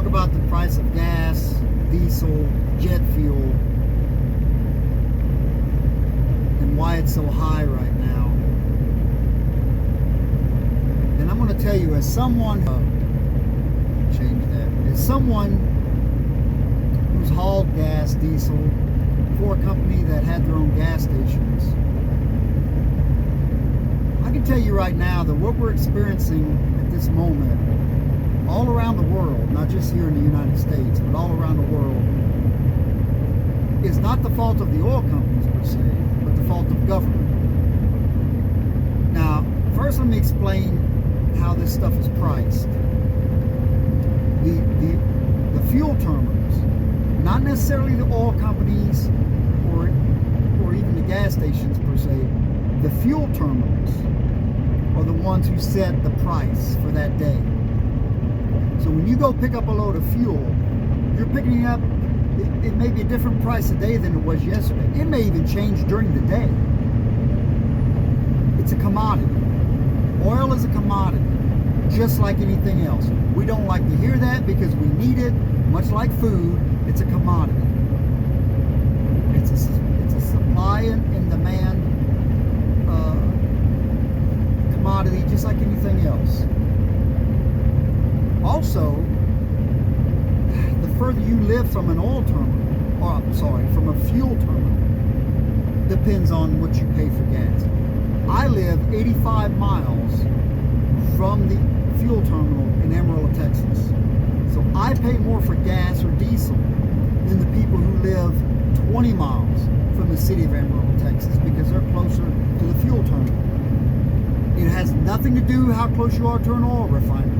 talk about the price of gas, diesel, jet fuel, and why it's so high right now. And I'm going to tell you, as someone, as someone who's hauled gas, diesel for a company that had their own gas stations, I can tell you right now that what we're experiencing at this moment, all around the world, not just here in the United States, but all around the world, is not the fault of the oil companies per se, but the fault of government. Now, first let me explain how this stuff is priced. The fuel terminals, not necessarily the oil companies or even the gas stations per se, the fuel terminals are the ones who set the price for that day. So when you go pick up a load of fuel, you're picking up, it may be a different price today than it was yesterday. It may even change during the day. It's a commodity. Oil is a commodity, just like anything else. We don't like to hear that because we need it, much like food. It's a commodity. It's a supply and demand commodity, just like anything else. Also, the further you live from an oil terminal, or I'm sorry, from a fuel terminal, depends on what you pay for gas. I live 85 miles from the fuel terminal in Amarillo, Texas. So I pay more for gas or diesel than the people who live 20 miles from the city of Amarillo, Texas, because they're closer to the fuel terminal. It has nothing to do how close you are to an oil refinery.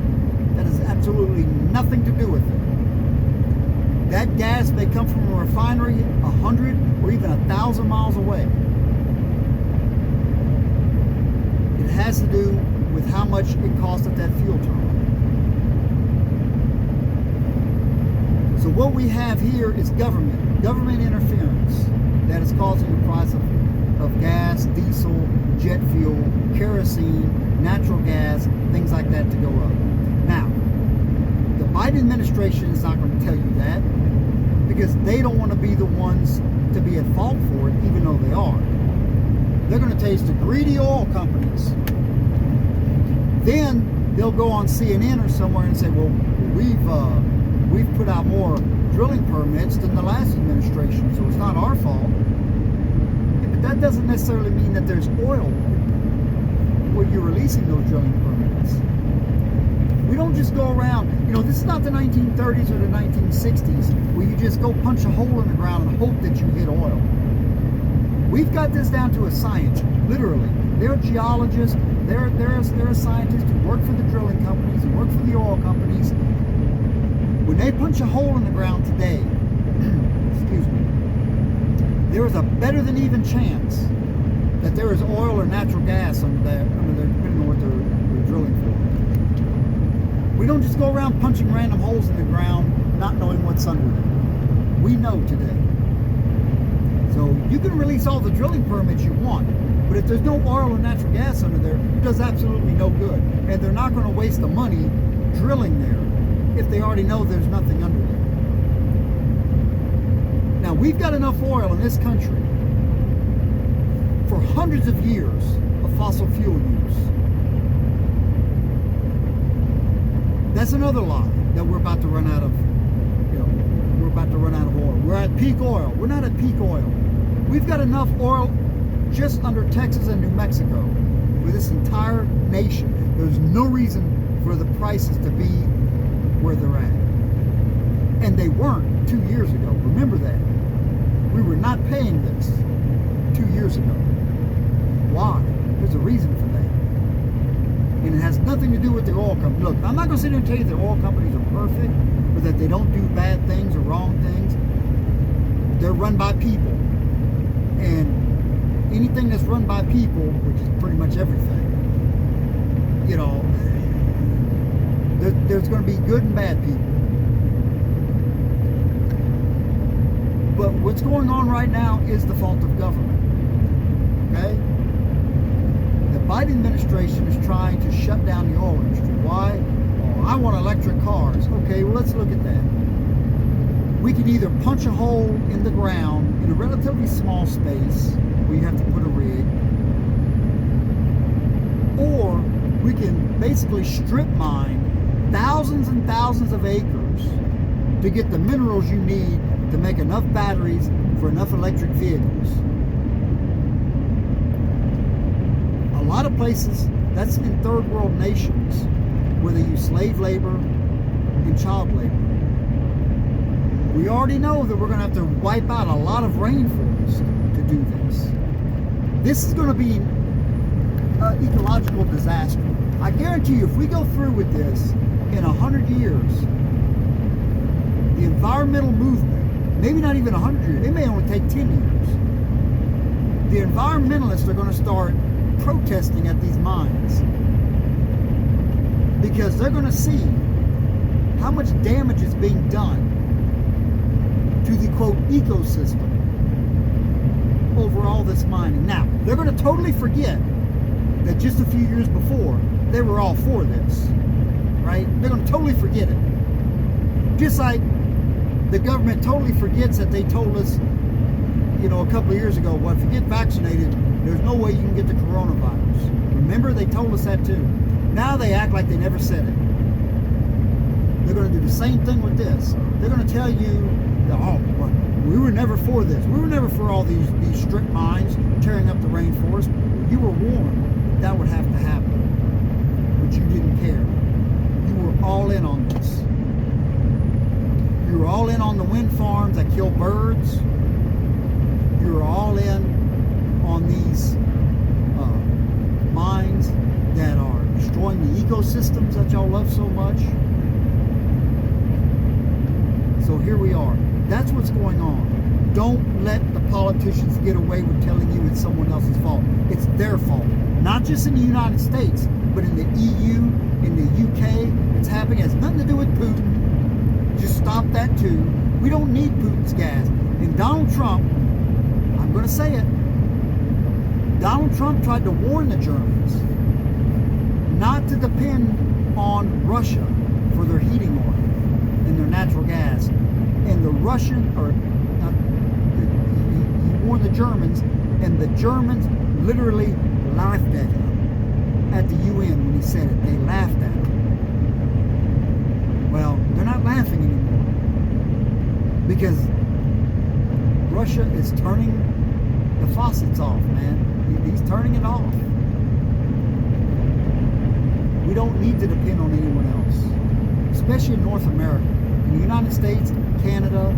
That has absolutely nothing to do with it. That gas may come from a refinery 100 or even 1,000 miles away. It has to do with how much it costs at that fuel terminal. So what we have here is government interference that is causing the price of gas, diesel, jet fuel, kerosene, natural gas, things like that to go up. Now, the Biden administration is not going to tell you that because they don't want to be the ones to be at fault for it, even though they are. They're going to tell you it's the greedy oil companies. Then they'll go on CNN or somewhere and say, well, we've put out more drilling permits than the last administration, so it's not our fault. Yeah, but that doesn't necessarily mean that there's oil where you're releasing those drilling permits. We don't just go around, this is not the 1930s or the 1960s where you just go punch a hole in the ground and hope that you hit oil. We've got this down to a science, literally. There are geologists, there are scientists who work for the drilling companies, who work for the oil companies. When they punch a hole in the ground today, excuse me, there is a better than even chance that there is oil or natural gas under there, depending on what they're drilling for. We don't just go around punching random holes in the ground, not knowing what's under there. We know today. So you can release all the drilling permits you want, but if there's no oil or natural gas under there, it does absolutely no good. And they're not going to waste the money drilling there if they already know there's nothing under there. Now, we've got enough oil in this country for hundreds of years of fossil fuel use. That's another lie, that we're about to run out of, we're about to run out of oil. We're at peak oil. We're not at peak oil. We've got enough oil just under Texas and New Mexico for this entire nation. There's no reason for the prices to be where they're at. And they weren't 2 years ago. Remember that. We were not paying this 2 years ago. Why? There's a reason for that. And it has nothing to do with the oil company. Look, I'm not going to sit here and tell you that oil companies are perfect or that they don't do bad things or wrong things. They're run by people. And anything that's run by people, which is pretty much everything, there's going to be good and bad people. But what's going on right now is the fault of government. Okay? The Biden administration is trying to shut down the oil industry. Why? I want electric cars. Okay, well, let's look at that. We can either punch a hole in the ground in a relatively small space where you have to put a rig, or we can basically strip mine thousands and thousands of acres to get the minerals you need to make enough batteries for enough electric vehicles. A lot of places, that's in third world nations where they use slave labor and child labor. We already know that we're going to have to wipe out a lot of rainforest to do this. This is going to be an ecological disaster. I guarantee you, if we go through with this in 100 years, the environmental movement, maybe not even 100 years, it may only take 10 years, the environmentalists are going to start protesting at these mines because they're going to see how much damage is being done to the quote ecosystem over all this mining. Now, they're going to totally forget that just a few years before they were all for this, right? They're going to totally forget it. Just like the government totally forgets that they told us, you know, a couple of years ago, well, if you get vaccinated, there's no way you can get the coronavirus. Remember, they told us that too. Now they act like they never said it. They're going to do the same thing with this. They're going to tell you, oh, well, we were never for this. We were never for all these strip mines tearing up the rainforest. You were warned that would have to happen, but you didn't care. You were all in on this. You were all in on the wind farms that kill birds. You were all in on these mines that are destroying the ecosystems that y'all love so much. So here we are. That's what's going on. Don't let the politicians get away with telling you it's someone else's fault. It's their fault. Not just in the United States, but in the EU, in the UK. It's happening. It has nothing to do with Putin. Just stop that too. We don't need Putin's gas. And Donald Trump, I'm going to say it, Donald Trump tried to warn the Germans not to depend on Russia for their heating oil and their natural gas. And the Russian, or not, he warned the Germans, and the Germans literally laughed at him at the UN when he said it. They laughed at him. Well, they're not laughing anymore because Russia is turning the faucets off, man. He's turning it off. We don't need to depend on anyone else, especially in North America. In the United States, Canada,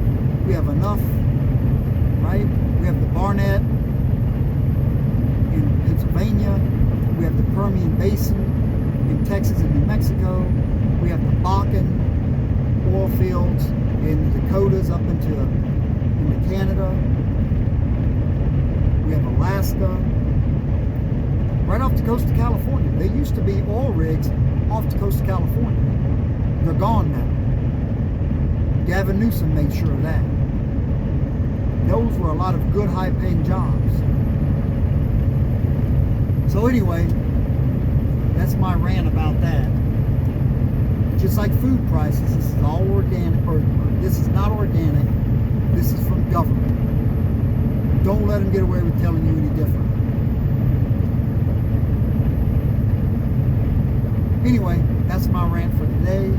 we have enough, right? We have the Barnett in Pennsylvania. We have the Permian Basin in Texas and New Mexico. We have the Bakken oil fields in the Dakotas up into Canada. We have Alaska, right off the coast of California. There used to be oil rigs off the coast of California. They're gone now. Gavin Newsom made sure of that. Those were a lot of good, high-paying jobs. So anyway, that's my rant about that. Just like food prices, this is all organic, or this is not organic. This is from government. Don't let them get away with telling you any different. Anyway, that's my rant for today.